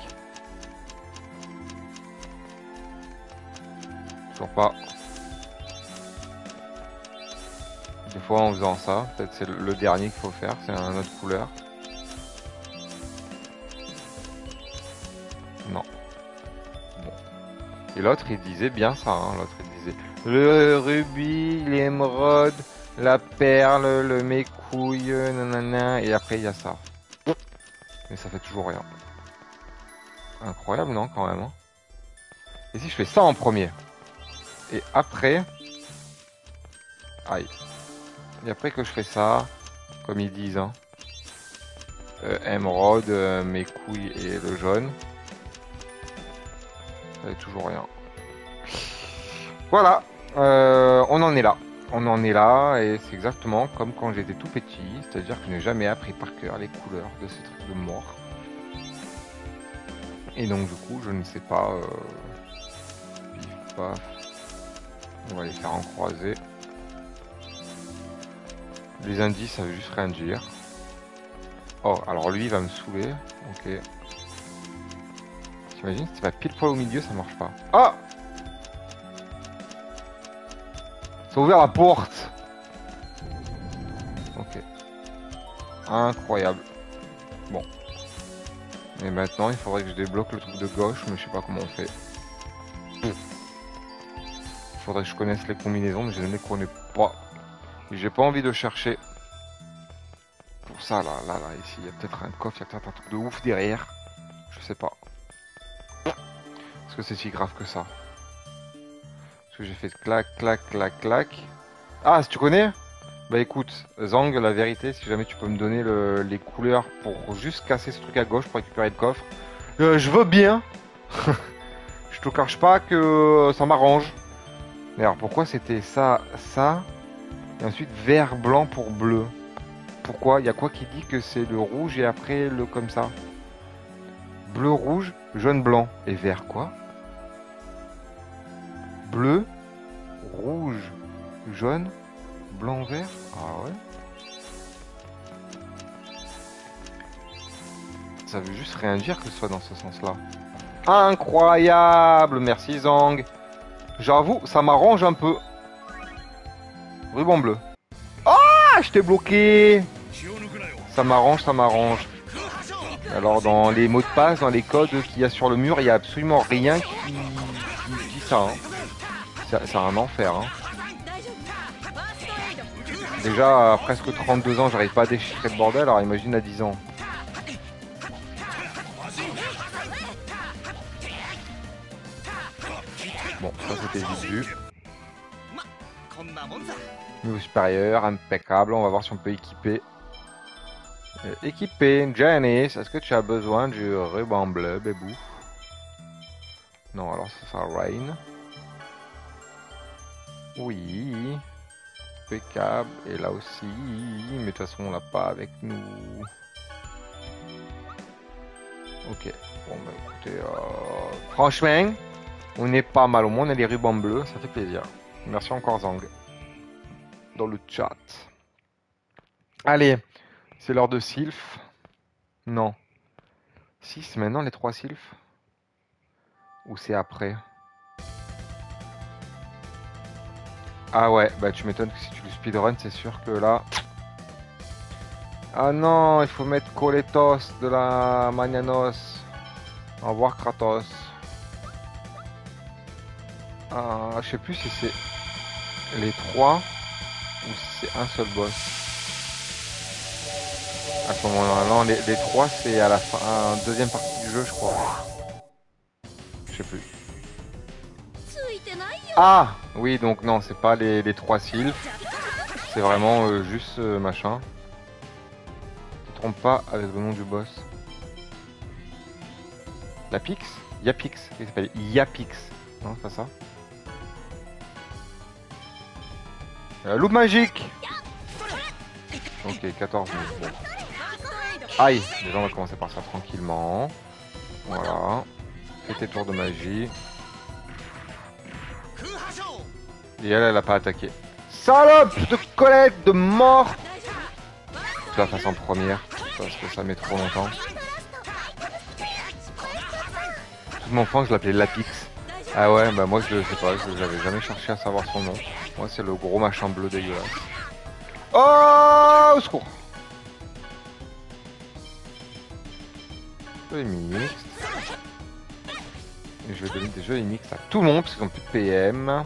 Toujours pas. Des fois en faisant ça, peut-être c'est le dernier qu'il faut faire, c'est une autre couleur. Non. Bon. Et l'autre il disait bien ça, hein. L'autre il disait le rubis, l'émeraude, la perle, le mécouille, nanana, et après il y a ça. Mais ça fait toujours rien. Incroyable non quand même. Hein. Et si je fais ça en premier? Et après... Aïe. Et après que je fais ça, comme ils disent, hein, émeraude, mes couilles et le jaune, ça fait toujours rien. Voilà, on en est là. On en est là et c'est exactement comme quand j'étais tout petit, c'est-à-dire que je n'ai jamais appris par cœur les couleurs de ces trucs de mort. Et donc du coup, je ne sais pas... Pif, paf. On va les faire en croisée. Les indices, ça veut juste rien dire. Oh, alors lui, il va me saouler. Ok. T'imagines, si tu vas pile poil au milieu, ça marche pas. Ah! Ça a ouvert la porte. Ok. Incroyable. Bon. Et maintenant, il faudrait que je débloque le truc de gauche, mais je sais pas comment on fait. Il faudrait que je connaisse les combinaisons, mais je ne les connais pas. Et j'ai pas envie de chercher. Pour ça, là, ici, il y a peut-être un coffre, il y a peut-être un truc de ouf derrière. Je sais pas. Est-ce que c'est si grave que ça? Parce que j'ai fait clac, clac, clac, clac. Ah, si tu connais? Bah écoute, Zang, la vérité, si jamais tu peux me donner les couleurs pour juste casser ce truc à gauche pour récupérer le coffre, je veux bien. Je te cache pas que ça m'arrange. Mais alors pourquoi c'était ça, ça, et ensuite vert, blanc pour bleu? Pourquoi? Il y a quoi qui dit que c'est le rouge et après le comme ça? Bleu, rouge, jaune, blanc. Et vert quoi? Bleu, rouge, jaune, blanc, vert. Ah ouais. Ça veut juste rien dire que ce soit dans ce sens-là. Incroyable, merci Zang. J'avoue, ça m'arrange un peu. Ruban bleu. Ah, je t'ai bloqué. Ça m'arrange, ça m'arrange. Alors dans les mots de passe, dans les codes qu'il y a sur le mur, il n'y a absolument rien qui dit ça. Hein. C'est un enfer. Hein. Déjà à presque 32 ans, j'arrive pas à déchiffrer le bordel, alors imagine à 10 ans. Bon, ça c'était vite vu. Niveau supérieur, impeccable. On va voir si on peut équiper. Équiper, Janice, est-ce que tu as besoin du ruban bleu, bébou? Non, alors ça sera Rain. Oui. Impeccable. Et là aussi. Mais de toute façon, on l'a pas avec nous. Ok. Bon, bah écoutez, franchement, on est pas mal. Au moins, on a les rubans bleus. Ça fait plaisir. Merci encore, Zang. Dans le chat. Allez. C'est l'heure de Sylph. Non. Si, c'est maintenant les 3 Sylph. Ou c'est après? Ah ouais, bah tu m'étonnes que si tu le speedrun, c'est sûr que là... Ah non, il faut mettre Coletos de la Magnanos. Au revoir Kratos. Ah, je sais plus si c'est les 3 ou si c'est un seul boss. À ce moment-là, non, les 3 c'est à la fin, deuxième partie du jeu, je crois. Je sais plus. Ah oui, donc non, c'est pas les 3 Sylph. C'est vraiment juste machin. Tu te trompes pas avec le nom du boss. Yapix? Yapix, il s'appelle Yapix. Non, c'est pas ça? Loupe magique. Ok, 14 000. Bon. Aïe, déjà on va commencer par ça tranquillement. Voilà. Fais tes tours de magie. Et elle a pas attaqué. Salope de Colette, de mort. Je la fasse en première, parce que ça met trop longtemps. Toute mon enfance, je l'appelais Lapix. Ah ouais, bah moi je sais pas, j'avais jamais cherché à savoir son nom. Moi c'est le gros machin bleu dégueulasse. Oh, au secours. Jeux mixtes. Et je vais donner des jeux mixtes à tout le monde, parce qu'ils ont plus de PM.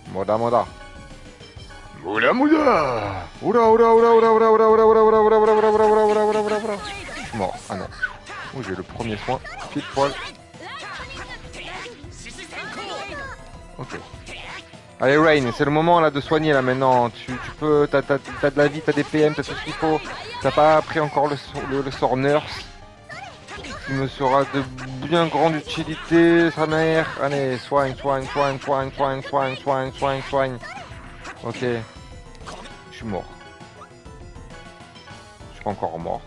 Moda moda. Moula moula. Oula oula oula oula oula oula oula oula oula oula oula oula oula oula oula oula oula. Je suis mort. Ah non. Oh, j'ai le premier soin. Pile poil. Ok. Allez Rain, c'est le moment là de soigner là maintenant. Tu peux, t'as de la vie, t'as des PM, t'as tout ce qu'il faut. T'as pas pris encore le sort Nurse. Qui me sera de bien grande utilité, sa mère. Allez, soigne, soigne, soigne, soigne, soigne, soigne, soigne, soigne, soigne. Ok. Je suis mort. Je suis pas encore mort.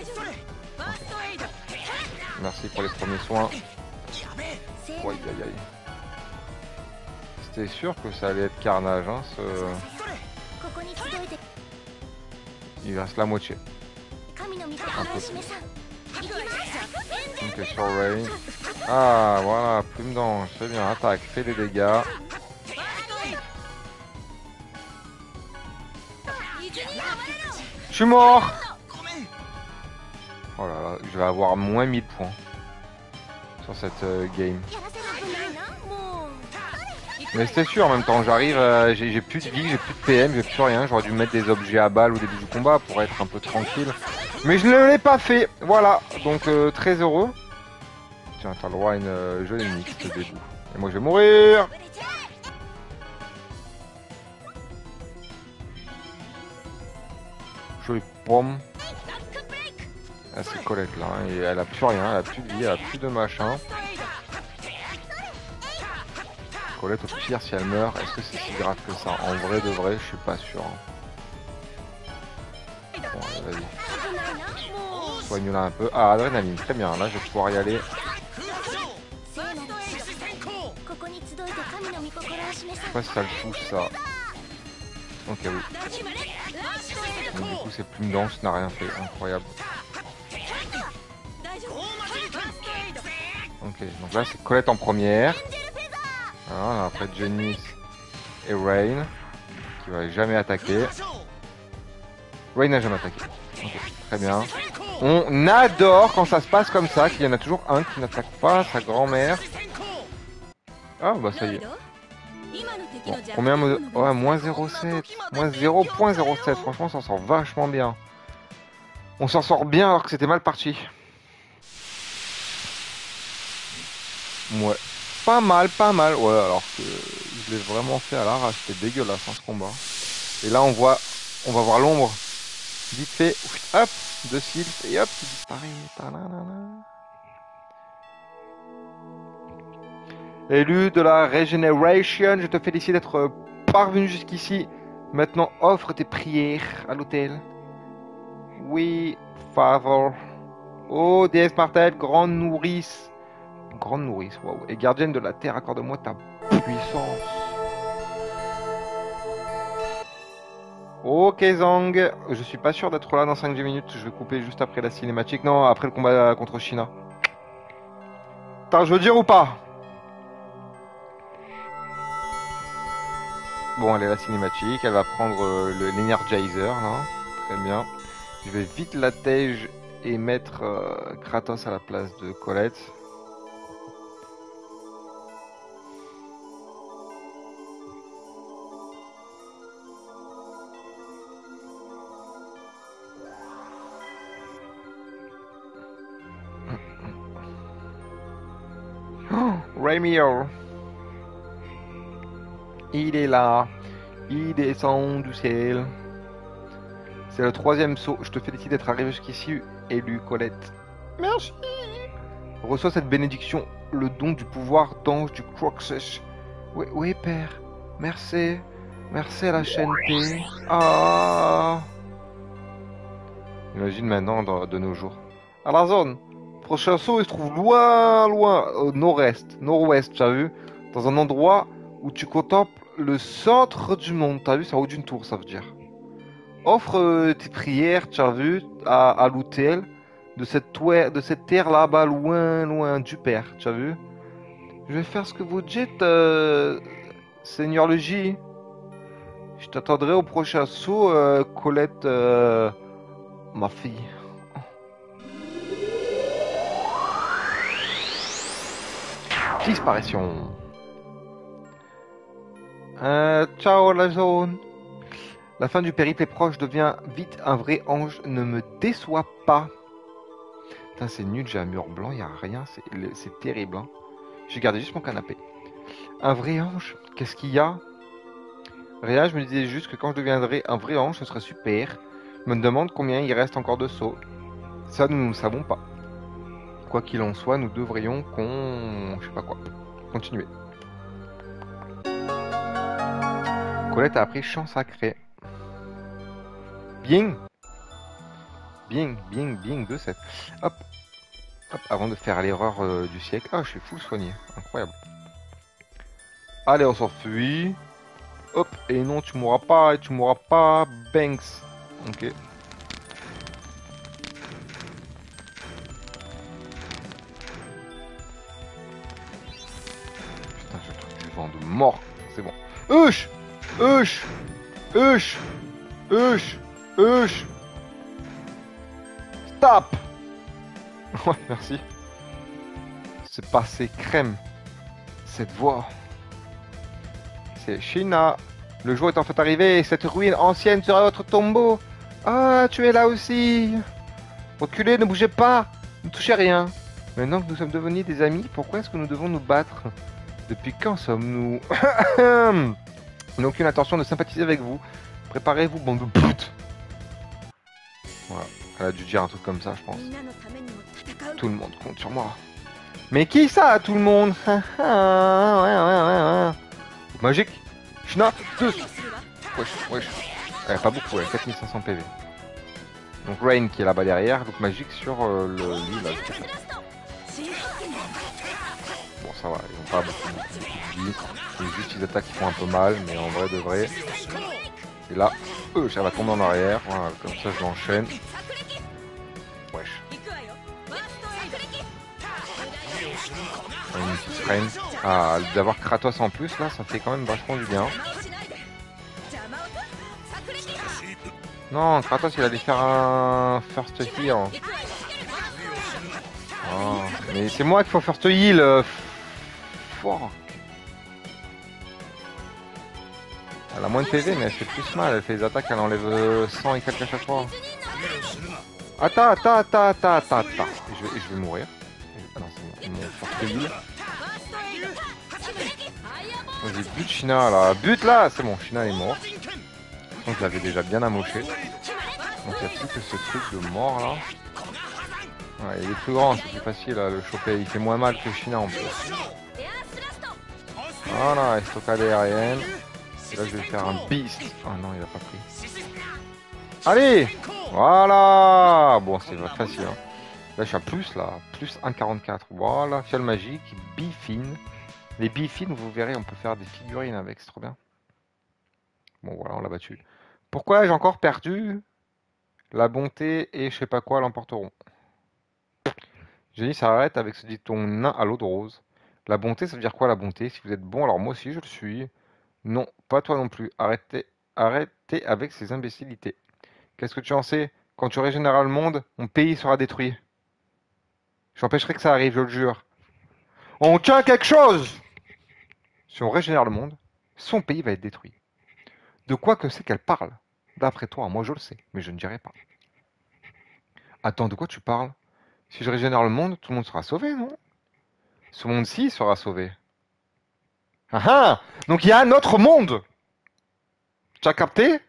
Okay. Merci pour les premiers soins. Aïe aïe aïe. C'était sûr que ça allait être carnage, hein, ce... Il reste la moitié. Un peu plus. Ok, sur Rain. Ah, voilà, plume d'ange, c'est bien, attaque, fais des dégâts. Je suis mort. Oh là là, je vais avoir moins 1000 points sur cette game. Mais c'était sûr en même temps, j'arrive, j'ai plus de vie, j'ai plus de PM, j'ai plus rien, j'aurais dû mettre des objets à balles au début du combat pour être un peu tranquille. Mais je ne l'ai pas fait, voilà, donc très heureux. Tiens, t'as le droit à une jolie mixte debout. Et moi je vais mourir. Jolie pomme. Ah, c'est Colette là, hein, et elle a plus rien, elle a plus de vie, elle a plus de machin. Colette au pire si elle meurt, est-ce que c'est si grave que ça? En vrai de vrai, je suis pas sûr. Bon, allez, vas-y. Soigne-la un peu. Ah, adrénaline, très bien, là je vais pouvoir y aller. Je sais pas si ça le touche ça. Ok, oui. Donc, du coup, c'est plume d'ange, n'a rien fait, incroyable. Ok, donc là c'est Colette en première. Voilà, après Janice et Rain, qui va jamais attaquer. Rain n'a jamais attaqué. Okay, très bien. On adore quand ça se passe comme ça, qu'il y en a toujours un qui n'attaque pas sa grand-mère. Ah bah ça y est. Bon, combien ouais, moins 0,7. Moins 0,07. Franchement, on s'en sort vachement bien. On s'en sort bien alors que c'était mal parti. Ouais. Pas mal, pas mal. Ouais, alors que je l'ai vraiment fait à l'arrache. C'était dégueulasse hein, ce combat. Et là, on va voir l'ombre. Vite fait. Hop, de Sylph. Et hop, il disparaît. Ta-la-la-la. Élu de la Regeneration, je te félicite d'être parvenu jusqu'ici. Maintenant, offre tes prières à l'hôtel. Oui, Father. Oh, déesse Martel, grande nourrice. Grande nourrice, waouh. Et gardienne de la terre, accorde-moi ta puissance. Ok Zang, je suis pas sûr d'être là dans 5-10 minutes, je vais couper juste après la cinématique. Non, après le combat contre China. Attends, je veux dire ou pas? Bon, elle est la cinématique, elle va prendre l'Energizer, là. Très bien. Je vais vite la tège et mettre Kratos à la place de Colette. Oh, Raimier. Il est là. Il descend du ciel. C'est le 3e saut. Je te félicite d'être arrivé jusqu'ici, élu Colette. Merci. Reçois cette bénédiction, le don du pouvoir d'ange du Croxus. Oui, oui, père. Merci. Merci à la chaîne P. Ah. Imagine maintenant de nos jours. À la zone. Prochain saut, il se trouve loin, loin, au nord-est, nord-ouest, tu as vu? Dans un endroit où tu contemples le centre du monde. T'as vu? C'est en haut d'une tour, ça veut dire. Offre tes prières, tu as vu, à l'autel de cette terre là-bas, loin, loin du Père, tu as vu? Je vais faire ce que vous dites, Seigneur le J. Je t'attendrai au prochain saut, Colette, ma fille. Disparition. Ciao la zone. La fin du périple est proche, deviens vite un vrai ange, ne me déçois pas. Putain, c'est nul, j'ai un mur blanc, y a rien, c'est terrible. Hein. J'ai gardé juste mon canapé. Un vrai ange, qu'est-ce qu'il y a? Rien, je me disais juste que quand je deviendrai un vrai ange, ce serait super. Je me demande combien il reste encore de sauts. Ça, nous ne savons pas. Quoi qu'il en soit, nous devrions je sais pas quoi. Continuer. Colette a appris chant sacré. Bien. Bien, bien, bien, 2-7. Hop. Hop, avant de faire l'erreur du siècle. Ah, je suis full soigné. Incroyable. Allez, on s'enfuit. Hop, et non, tu mourras pas, et tu mourras pas. Banks. Ok. Putain, j'ai un truc du vent de mort. C'est bon. Hush! Hush! Hush! Hush! Hush! Stop! Ouais, merci. C'est passé crème. Cette voix. C'est Shina. Le jour est en fait arrivé. Cette ruine ancienne sera votre tombeau. Ah, tu es là aussi. Reculez, ne bougez pas. Ne touchez rien. Maintenant que nous sommes devenus des amis, pourquoi est-ce que nous devons nous battre? Depuis quand sommes-nous? Nous n'avons aucune intention de sympathiser avec vous. Préparez-vous, bande de putes. Voilà. Elle a dû dire un truc comme ça, je pense. Tout le monde compte sur moi. Mais qui ça, tout le monde? Magique. Shina, 2. Wesh, wesh. Elle a pas beaucoup, elle a 4500 PV. Donc Rain qui est là-bas derrière, donc magique sur lui là. Bon, ça va, ils ont pas beaucoup de vie. C'est juste les attaques qui font un peu mal, mais en vrai de vrai. Et là, ça va tomber en arrière. Voilà, comme ça je l'enchaîne. Wesh. Une petite reine. Ah, d'avoir Kratos en plus là, ça fait quand même vachement du bien. Non, Kratos il allait faire un first heal. Oh, mais c'est moi qui fais first heal. Fuck. Elle a moins de PV mais elle fait plus mal, elle fait des attaques, elle enlève 100 et quelques à chaque fois. Attends. Je vais mourir. Ah non, c'est mon first heal. Vas-y, bute Shina là. Bute là. C'est bon, Shina est mort. Donc je l'avais déjà bien amoché. Donc il n'y a plus que ce truc de mort là. Ouais, il est plus grand, c'est plus facile à le choper. Il fait moins mal que Shina en plus. Voilà, stockade aérienne. Et là je vais faire un beast. Ah non, il a pas pris. Allez. Voilà. Bon, c'est facile. Hein. Là je suis à plus là. Plus 1,44. Voilà, fiole magique. Bifine. Les bifines, vous verrez, on peut faire des figurines avec, c'est trop bien. Bon voilà, on l'a battu. Pourquoi j'ai encore perdu? La bonté et je sais pas quoi l'emporteront. J'ai dit ça arrête avec ce dit-on nain à l'eau de rose. La bonté, ça veut dire quoi la bonté? Si vous êtes bon, alors moi aussi je le suis. Non, pas toi non plus. Arrêtez avec ces imbécilités. Qu'est-ce que tu en sais? Quand tu régénéreras le monde, mon pays sera détruit. J'empêcherai que ça arrive, je le jure. On tient quelque chose! Si on régénère le monde, son pays va être détruit. De quoi que c'est qu'elle parle? D'après toi, moi je le sais, mais je ne dirai pas. Attends, de quoi tu parles? Si je régénère le monde, tout le monde sera sauvé, non? Ce monde-ci sera sauvé. Ah ah! Donc il y a un autre monde! Tu as capté?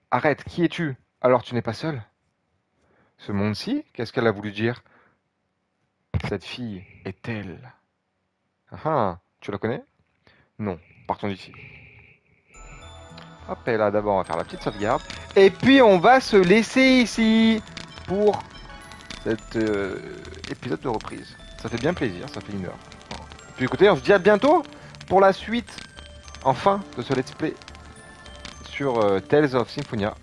Arrête, qui es-tu? Alors tu n'es pas seul? Ce monde-ci, qu'est-ce qu'elle a voulu dire? Cette fille est-elle? Ah, tu la connais? Non, partons d'ici. Hop, et là d'abord on va faire la petite sauvegarde. Et puis on va se laisser ici pour cet épisode de reprise. Ça fait bien plaisir, ça fait 1 heure. Puis écoutez, on se dit à bientôt pour la suite, enfin, de ce let's play sur Tales of Symphonia.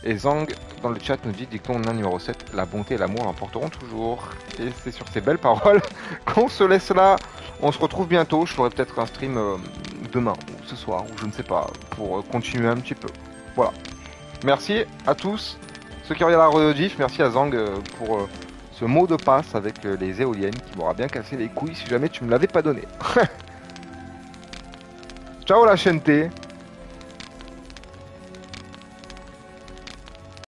Et Zang dans le chat nous dit dicton numéro 7, la bonté et l'amour l'emporteront toujours. Et c'est sur ces belles paroles qu'on se laisse là. On se retrouve bientôt, je ferai peut-être un stream demain ou ce soir ou je ne sais pas pour continuer un petit peu. Voilà. Merci à tous ceux qui regardent la rediff, merci à Zang pour ce mot de passe avec les éoliennes qui m'aura bien cassé les couilles si jamais tu me l'avais pas donné. Ciao la chaîne T.